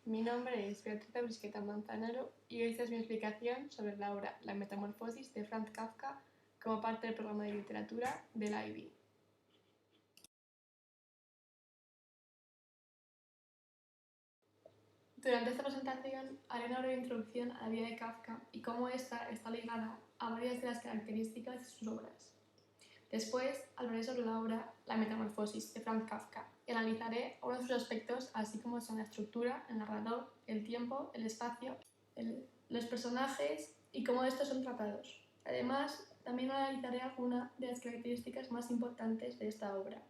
Mi nombre es Beatriz Brisqueta Manzanaro y esta es mi explicación sobre la obra La Metamorfosis de Franz Kafka como parte del programa de literatura de la IB. Durante esta presentación haré una breve introducción a la vida de Kafka y cómo esta está ligada a varias de las características de sus obras. Después hablaré sobre la obra La Metamorfosis de Franz Kafka y analizaré algunos de sus aspectos, así como son la estructura, el narrador, el tiempo, el espacio, los personajes y cómo estos son tratados. Además, también analizaré algunas de las características más importantes de esta obra.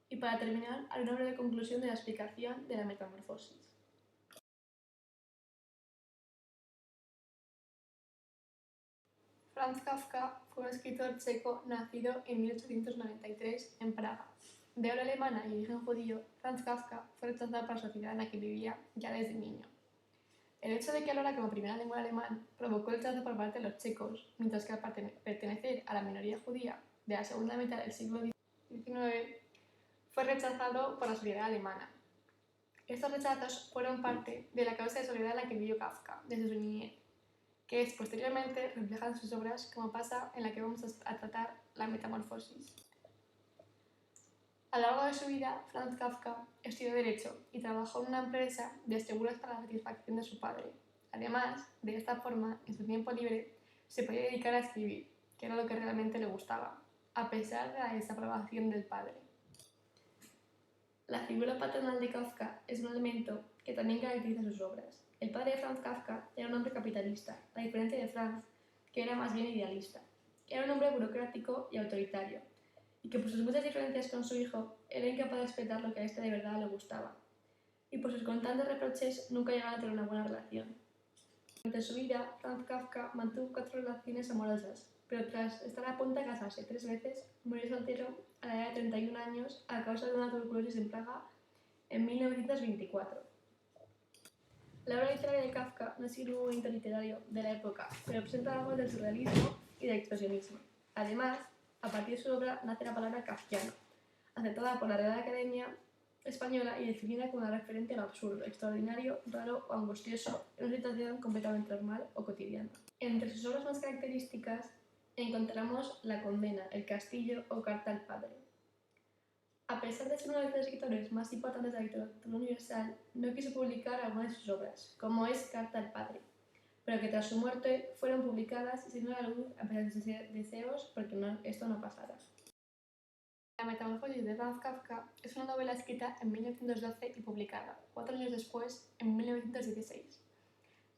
Y para terminar, haré una breve conclusión de la explicación de la metamorfosis. Franz Kafka fue un escritor checo nacido en 1893 en Praga. De habla alemana y origen judío, Franz Kafka fue rechazado por la sociedad en la que vivía ya desde niño. El hecho de que hablara como primera lengua alemán provocó el rechazo por parte de los checos, mientras que al pertenecer a la minoría judía de la segunda mitad del siglo XIX fue rechazado por la sociedad alemana. Estos rechazos fueron parte de la causa de soledad en la que vivió Kafka desde su niñez, que es posteriormente reflejada en sus obras, como pasa en la que vamos a tratar La Metamorfosis. A lo largo de su vida, Franz Kafka estudió Derecho y trabajó en una empresa de seguros para la satisfacción de su padre. Además, de esta forma, en su tiempo libre, se podía dedicar a escribir, que era lo que realmente le gustaba, a pesar de la desaprobación del padre. La figura paternal de Kafka es un elemento que también caracteriza sus obras. El padre de Franz Kafka era un hombre capitalista, a diferencia de Franz, que era más bien idealista. Era un hombre burocrático y autoritario, y que por sus muchas diferencias con su hijo era incapaz de respetar lo que a este de verdad le gustaba, y por sus constantes reproches nunca llegaron a tener una buena relación. Durante su vida, Franz Kafka mantuvo 4 relaciones amorosas, pero tras estar a punto de casarse 3 veces, murió soltero a la edad de 31 años a causa de una tuberculosis en Praga en 1924. La obra literaria de Kafka no sigue un movimiento literario de la época, pero presenta algo del surrealismo y del expresionismo. Además, a partir de su obra nace la palabra kafkiano, aceptada por la Real Academia Española y definida como una referente a lo absurdo, extraordinario, raro o angustioso en una situación completamente normal o cotidiana. Entre sus obras más características encontramos La condena, El castillo o Carta al padre. A pesar de ser uno de los escritores más importantes de la literatura universal, no quiso publicar algunas de sus obras, como es Carta al padre, pero que tras su muerte fueron publicadas y se dieron a la luz a pesar de sus deseos porque esto no pasara. La Metamorfosis de Franz Kafka es una novela escrita en 1912 y publicada 4 años después, en 1916.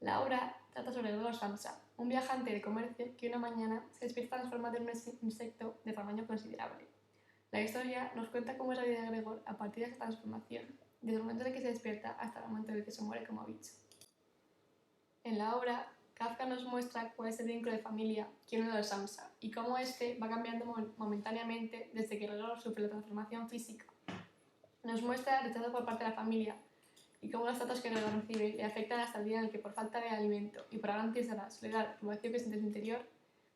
La obra trata sobre Gregor Samsa, un viajante de comercio que una mañana se despierta transformado en un insecto de tamaño considerable. La historia nos cuenta cómo es la vida de Gregor a partir de esta transformación, desde el momento en el que se despierta hasta el momento en el que se muere como bicho. En la obra, Kafka nos muestra cuál es el vínculo de familia que une a los Samsa y cómo este va cambiando momentáneamente desde que Gregor sufre la transformación física. Nos muestra el rechazo por parte de la familia y cómo los tratos que Gregor recibe le afectan hasta el día en el que, por falta de alimento y por garantizar la soledad y vacío que siente en su interior,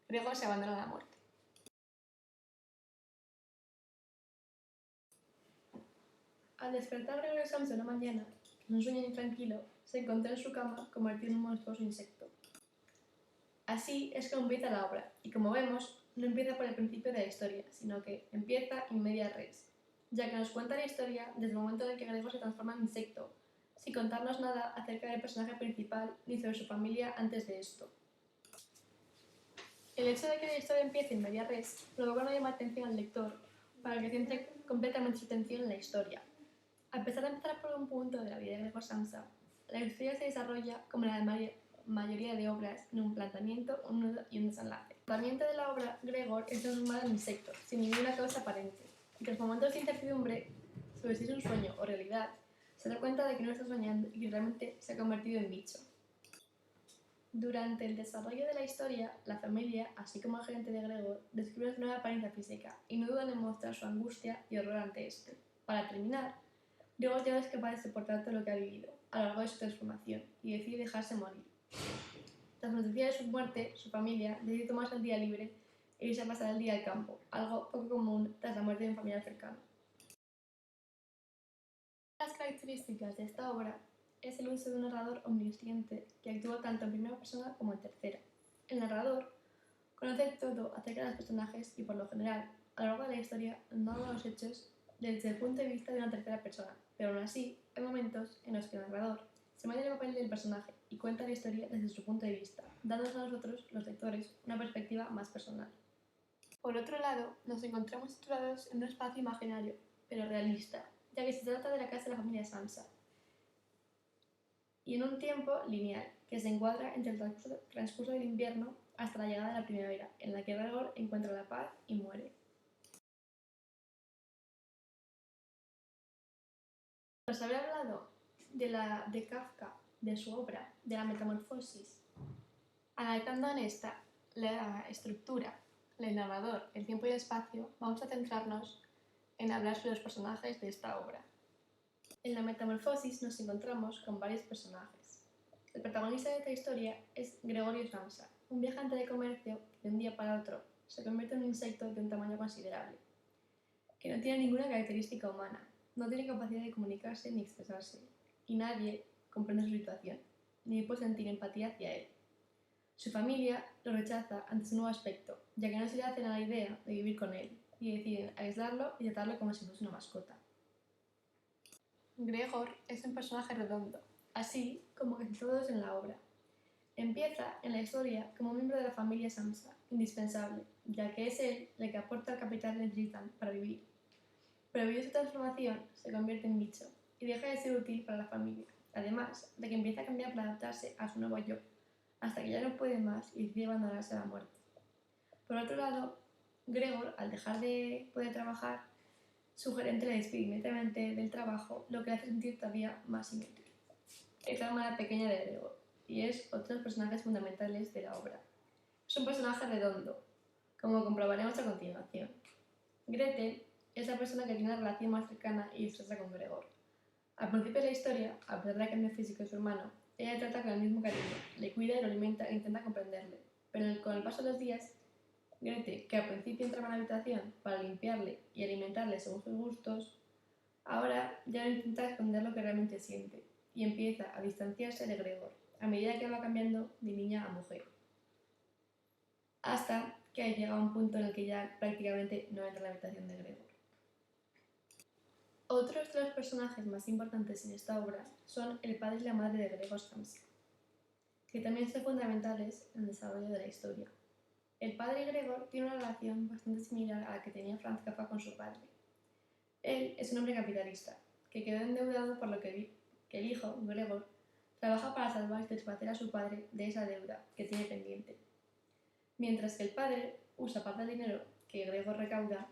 Gregor se abandona a la muerte. Al despertar Gregor Samsa una mañana, en un sueño intranquilo, se encontró en su cama convertido en un monstruoso insecto. Así es como empieza la obra, y como vemos, no empieza por el principio de la historia, sino que empieza in media res, ya que nos cuenta la historia desde el momento en el que Gregor se transforma en insecto, sin contarnos nada acerca del personaje principal ni sobre su familia antes de esto. El hecho de que la historia empiece in media res provoca una llamada atención al lector para que centre completamente su atención en la historia. A pesar de empezar por un punto de la vida de Gregor Samsa, la historia se desarrolla como la mayoría de obras en un planteamiento, un nudo y un desenlace. El planteamiento de la obra, Gregor es transformado en insecto, sin ninguna causa aparente, y tras momentos de incertidumbre sobre si es un sueño o realidad, se da cuenta de que no está soñando y que realmente se ha convertido en bicho. Durante el desarrollo de la historia, la familia, así como el gerente de Gregor, descubre su nueva apariencia física y no dudan en mostrar su angustia y horror ante esto. Para terminar, Gregor ya no es capaz de soportar todo lo que ha vivido a lo largo de su transformación y decide dejarse morir. Tras la noticia de su muerte, su familia decide tomarse el día libre e irse a pasar el día al campo, algo poco común tras la muerte de un familiar cercano. Las características de esta obra es el uso de un narrador omnisciente que actúa tanto en primera persona como en tercera. El narrador conoce todo acerca de los personajes y, por lo general, a lo largo de la historia narra los hechos desde el punto de vista de una tercera persona, pero aún así hay momentos en los que el narrador se mete en el papel del personaje y cuenta la historia desde su punto de vista, dándonos a nosotros, los lectores, una perspectiva más personal. Por otro lado, nos encontramos situados en un espacio imaginario, pero realista, ya que se trata de la casa de la familia Sansa, y en un tiempo lineal, que se encuadra entre el transcurso del invierno hasta la llegada de la primavera, en la que Gregor encuentra la paz y muere. Os habré hablado de Kafka, de su obra, de la metamorfosis. Analizando en esta la estructura, el narrador, el tiempo y el espacio, vamos a centrarnos en hablar sobre los personajes de esta obra. En la metamorfosis nos encontramos con varios personajes. El protagonista de esta historia es Gregorio Samsa, un viajante de comercio que de un día para otro se convierte en un insecto de un tamaño considerable, que no tiene ninguna característica humana, no tiene capacidad de comunicarse ni expresarse, y nadie comprende su situación, ni puede sentir empatía hacia él. Su familia lo rechaza ante su nuevo aspecto, ya que no se le hacen a la idea de vivir con él, y deciden aislarlo y tratarlo como si fuese una mascota. Gregor es un personaje redondo, así como casi todos en la obra. Empieza en la historia como miembro de la familia Samsa, indispensable, ya que es él el que aporta el capital que necesitan para vivir. Pero debido a su transformación, se convierte en bicho y deja de ser útil para la familia, además de que empieza a cambiar para adaptarse a su nuevo yo, hasta que ya no puede más y decide abandonarse a la muerte. Por otro lado, Gregor, al dejar de poder trabajar, su gerente le despide inmediatamente del trabajo, lo que le hace sentir todavía más inútil. Es la hermana pequeña de Gregor, y es otro de los personajes fundamentales de la obra. Es un personaje redondo, como comprobaremos a continuación. Gretel es la persona que tiene una relación más cercana y estrecha con Gregor. Al principio de la historia, a pesar del cambio físico de su hermano, ella le trata con el mismo cariño, le cuida y lo alimenta e intenta comprenderle. Pero con el paso de los días, Gretel, que al principio entraba en la habitación para limpiarle y alimentarle según sus gustos, ahora ya no intenta esconder lo que realmente siente y empieza a distanciarse de Gregor a medida que va cambiando de niña a mujer. Hasta que llega a un punto en el que ya prácticamente no entra en la habitación de Gregor. Otros de los personajes más importantes en esta obra son el padre y la madre de Gregor Samsa, que también son fundamentales en el desarrollo de la historia. El padre y Gregor tienen una relación bastante similar a la que tenía Franz Kafka con su padre. Él es un hombre capitalista, que quedó endeudado por lo que el hijo, Gregor, trabaja para salvar y satisfacer a su padre de esa deuda que tiene pendiente. Mientras que el padre usa parte del dinero que Gregor recauda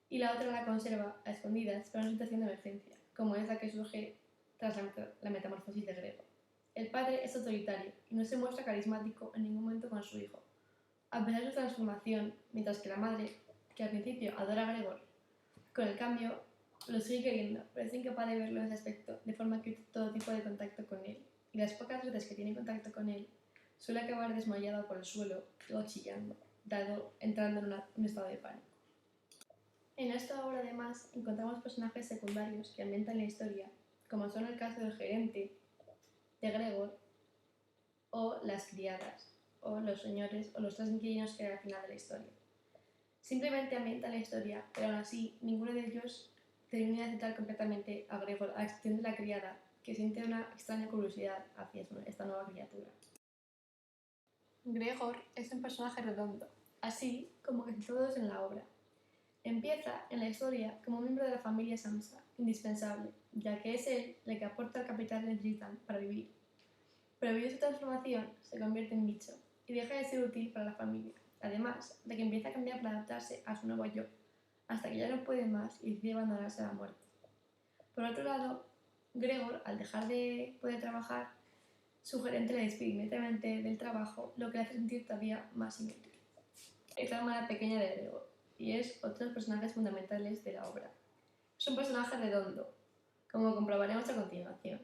y la otra la conserva a escondidas para una situación de emergencia, como es la que surge tras la metamorfosis de Gregor. El padre es autoritario y no se muestra carismático en ningún momento con su hijo, a pesar de su transformación, mientras que la madre, que al principio adora a Gregor, con el cambio lo sigue queriendo, pero es incapaz de verlo en ese aspecto, de forma que evita todo tipo de contacto con él, y las pocas veces que tiene contacto con él, suele acabar desmayado por el suelo o chillando, entrando en un estado de pánico. En esta obra, además, encontramos personajes secundarios que ambientan la historia, como son el caso del gerente de Gregor, o las criadas, o los señores, o los tres inquilinos que hay al final de la historia. Simplemente ambientan la historia, pero aún así, ninguno de ellos termina de aceptar completamente a Gregor, a excepción de la criada, que siente una extraña curiosidad hacia esta nueva criatura. Gregor es un personaje redondo, así como casi todos en la obra. Empieza en la historia como miembro de la familia Samsa, indispensable, ya que es él el que aporta el capital que necesitan para vivir. Pero debido a su transformación, se convierte en bicho y deja de ser útil para la familia, además de que empieza a cambiar para adaptarse a su nuevo yo, hasta que ya no puede más y decide abandonarse a la muerte. Por otro lado, Gregor, al dejar de poder trabajar, su gerente le despide inmediatamente del trabajo, lo que le hace sentir todavía más inútil. Es la hermana pequeña de Gregor, y es otro de los personajes fundamentales de la obra. Es un personaje redondo, como comprobaremos a continuación.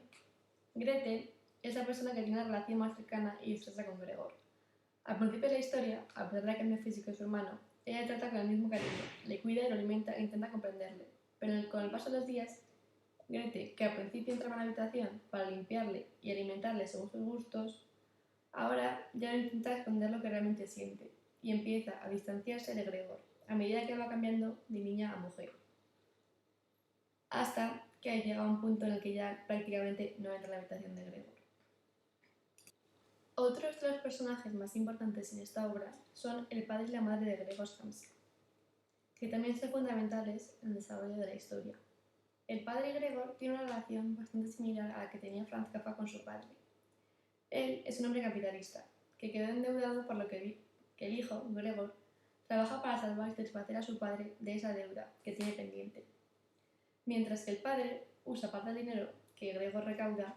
Gretel es la persona que tiene una relación más cercana y estrecha con Gregor. Al principio de la historia, a pesar del cambio físico de su hermano, ella le trata con el mismo cariño, le cuida y lo alimenta e intenta comprenderle, pero con el paso de los días, Goethe, que al principio entraba en la habitación para limpiarle y alimentarle según sus gustos, ahora ya no intenta esconder lo que realmente siente y empieza a distanciarse de Gregor a medida que va cambiando de niña a mujer, hasta que llega a un punto en el que ya prácticamente no entra en la habitación de Gregor. Otros de los personajes más importantes en esta obra son el padre y la madre de Gregor Samsa, que también son fundamentales en el desarrollo de la historia. El padre Gregor tiene una relación bastante similar a la que tenía Franz Kafka con su padre. Él es un hombre capitalista, que quedó endeudado por lo que el hijo, Gregor, trabaja para salvar y satisfacer a su padre de esa deuda que tiene pendiente. Mientras que el padre usa parte del dinero que Gregor recauda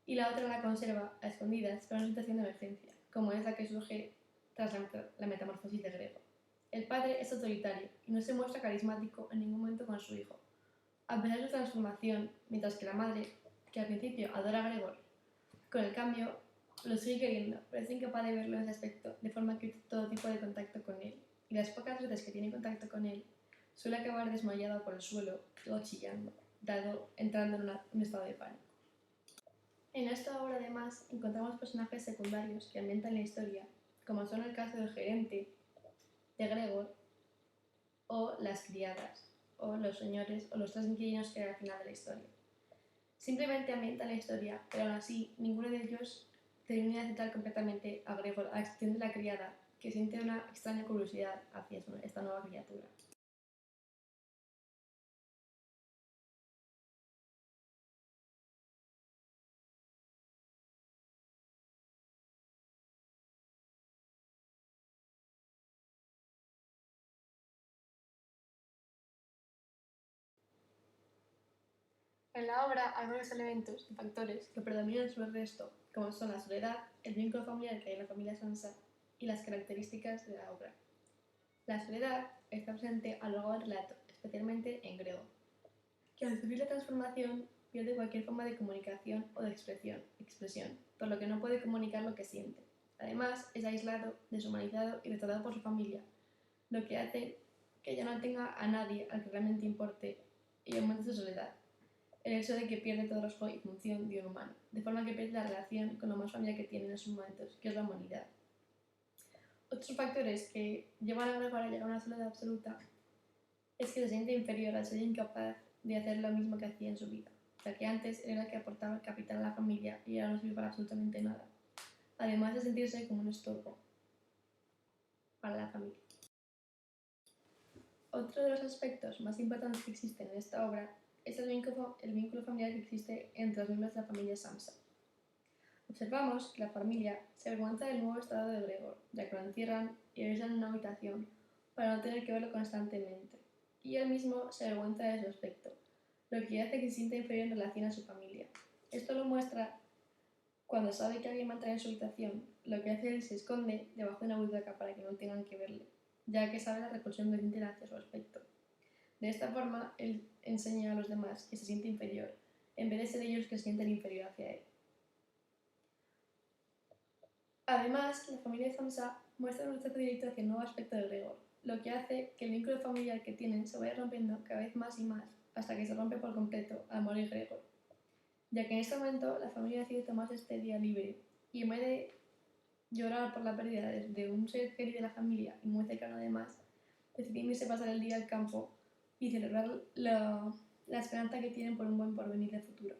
y la otra la conserva a escondidas para una situación de emergencia, como es la que surge tras la metamorfosis de Gregor. El padre es autoritario y no se muestra carismático en ningún momento con su hijo, a pesar de su transformación, mientras que la madre, que al principio adora a Gregor, con el cambio lo sigue queriendo, pero es incapaz de verlo en ese aspecto, de forma que todo tipo de contacto con él. Y las pocas veces que tiene contacto con él, suele acabar desmayado por el suelo o chillando, entrando en un estado de pánico. En esta obra, además, encontramos personajes secundarios que ambientan la historia, como son el caso del gerente de Gregor, o las criadas, o los señores, o los tres inquilinos que hay al final de la historia. Simplemente ambientan la historia, pero aún así, ninguno de ellos termina de aceptar completamente a Gregor, a excepción de la criada, que siente una extraña curiosidad hacia esta nueva criatura. En la obra hay varios elementos y factores que predominan sobre el resto, como son la soledad, el vínculo familiar que hay en la familia Sansa y las características de la obra. La soledad está presente a lo largo del relato, especialmente en Gregor, que al sufrir la transformación pierde cualquier forma de comunicación o de expresión, por lo que no puede comunicar lo que siente. Además, es aislado, deshumanizado y retratado por su familia, lo que hace que ya no tenga a nadie al que realmente importe y aumenta su soledad. El hecho de que pierde todo rostro y función de un humano, de forma que pierde la relación con lo más familiar que tiene en esos momentos, que es la humanidad. Otros factores que llevan a Gregor a llegar a una soledad absoluta es que se siente inferior al ser incapaz de hacer lo mismo que hacía en su vida, ya que antes era el que aportaba el capital a la familia y ahora no sirve para absolutamente nada, además de sentirse como un estorbo para la familia. Otro de los aspectos más importantes que existen en esta obra es el vínculo familiar que existe entre los miembros de la familia Samsa. Observamos que la familia se avergüenza del nuevo estado de Gregor, ya que lo encierran y lo aíslan en una habitación para no tener que verlo constantemente, y él mismo se avergüenza de su aspecto, lo que hace que se sienta inferior en relación a su familia. Esto lo muestra cuando sabe que alguien va a entrar en su habitación, lo que hace él se esconde debajo de una butaca para que no tengan que verle, ya que sabe la repulsión que siente hacia su aspecto. De esta forma, él enseña a los demás que se siente inferior, en vez de ser ellos que se sienten inferior hacia él. Además, la familia de Sansa muestra un trato directo hacia el nuevo aspecto de Gregor, lo que hace que el vínculo familiar que tienen se vaya rompiendo cada vez más y más, hasta que se rompe por completo al morir Gregor, ya que en este momento la familia decide tomarse este día libre, y en vez de llorar por la pérdida de un ser querido de la familia y muy cercano además, deciden irse a pasar el día al campo y celebrar la esperanza que tienen por un buen porvenir de futuro.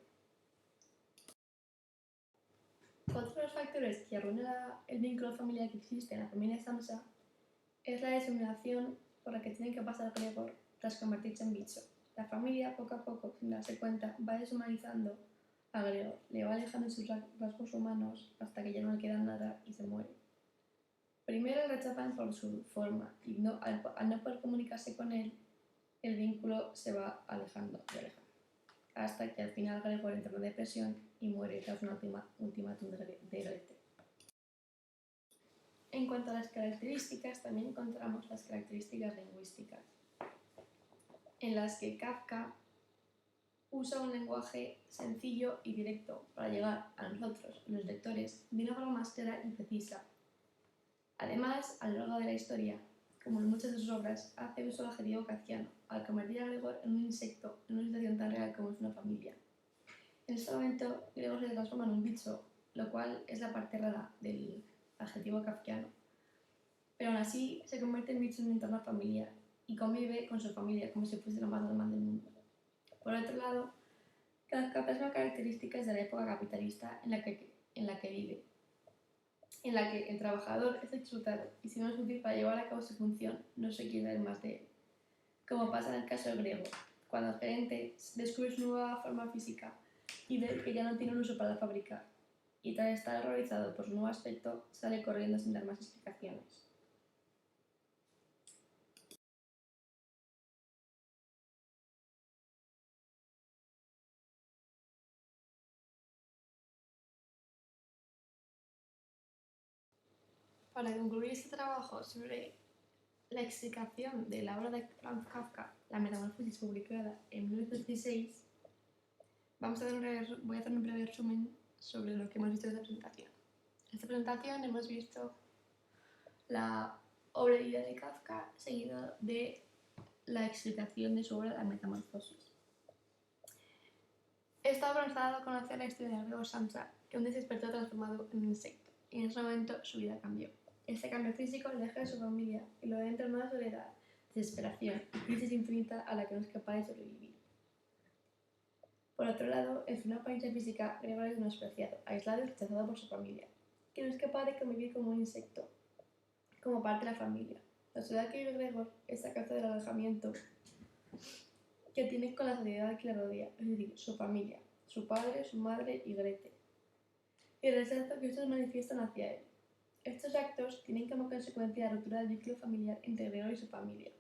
Otro de los factores que arruina el vínculo familiar que existe en la familia Sansa es la deshumillación por la que tiene que pasar Gregor tras convertirse en bicho. La familia, poco a poco, sin darse cuenta, va deshumanizando a Gregor, le va alejando de sus rasgos humanos hasta que ya no le queda nada y se muere. Primero le rechazan por su forma y al no poder comunicarse con él, el vínculo se va alejando y alejando, hasta que al final Gregor entra en depresión y muere tras un ultimátum de Goethe. En cuanto a las características, también encontramos las características lingüísticas, en las que Kafka usa un lenguaje sencillo y directo para llegar a nosotros, los lectores, de una forma más clara y precisa. Además, a lo largo de la historia, como en muchas de sus obras, hace uso del adjetivo kafkiano, al convertir a Gregor en un insecto en una situación tan real como es una familia. En este momento, Gregor se transforma en un bicho, lo cual es la parte rara del adjetivo kafkiano. Pero aún así, se convierte en bicho en un entorno familiar y convive con su familia como si fuese lo más normal del mundo. Por otro lado, Kafka plasma características de la época capitalista en la que vive, en la que el trabajador es explotado y si no es útil para llevar a cabo su función, no se quiere ver más de él. Como pasa en el caso del griego, cuando el gerente descubre su nueva forma física y ve que ya no tiene un uso para la fábrica, y tras estar horrorizado por su nuevo aspecto, sale corriendo sin dar más explicaciones. Para concluir este trabajo sobre la explicación de la obra de Franz Kafka, La Metamorfosis, publicada en 1916, voy a hacer un breve resumen sobre lo que hemos visto en esta presentación. En esta presentación hemos visto la obra de vida de Kafka seguido de la explicación de su obra La Metamorfosis. Esta obra nos ha dado a conocer la historia de Gregor Samsa, que un día se despertó transformado en un insecto, y en ese momento su vida cambió. Este cambio físico le deja de su familia y lo entra en una soledad, desesperación y crisis infinita a la que no es capaz de sobrevivir. Por otro lado, en su nueva apariencia física, Gregor es menospreciado, aislado y rechazado por su familia, que no es capaz de convivir como un insecto, como parte de la familia. La soledad que vive Gregor es a causa del alejamiento que tiene con la sociedad que le rodea, es decir, su familia, su padre, su madre y Grete, y el rechazo que estos manifiestan hacia él. Estos actos tienen como consecuencia la ruptura del vínculo familiar entre Gregor y su familia,